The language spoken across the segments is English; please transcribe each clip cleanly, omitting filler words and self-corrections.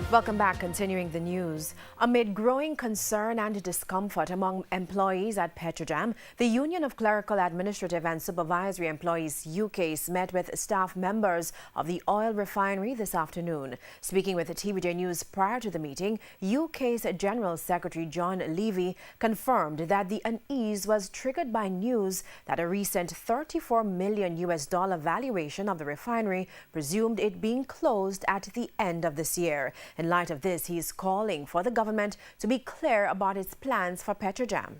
Welcome back. Continuing the news. Amid growing concern and discomfort among employees at PETROJAM, the Union of Clerical, Administrative and Supervisory Employees, UCASE, met with staff members of the oil refinery this afternoon. Speaking with the TVJ News prior to the meeting, UCASE General Secretary John Levy confirmed that the unease was triggered by news that a recent $34 million valuation of the refinery presumed it being closed at the end of this year. In light of this, he is calling for the government to be clear about its plans for PETROJAM.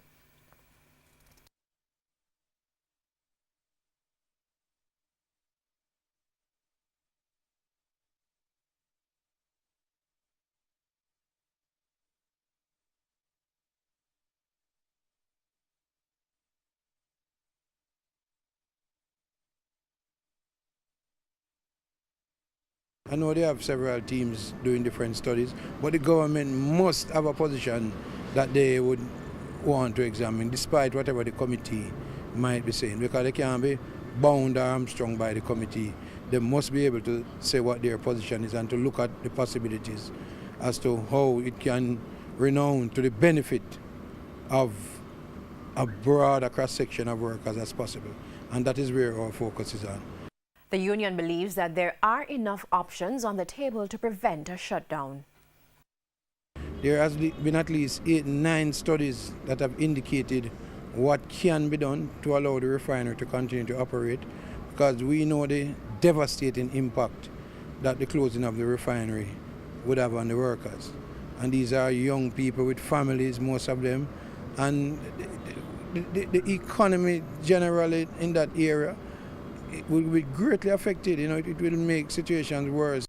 I know they have several teams doing different studies, but the government must have a position that they would want to examine, despite whatever the committee might be saying, because they can't be bound or hamstrung by the committee. They must be able to say what their position is and to look at the possibilities as to how it can renown to the benefit of a broader cross-section of workers as possible. And that is where our focus is on. The union believes that there are enough options on the table to prevent a shutdown. There has been at least 8-9 studies that have indicated what can be done to allow the refinery to continue to operate, because we know the devastating impact that the closing of the refinery would have on the workers. And these are young people with families, most of them, and the economy generally in that area, it will be greatly affected. It will make situations worse.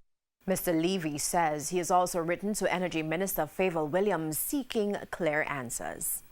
Mr. Levy says he has also written to Energy Minister Favour Williams seeking clear answers.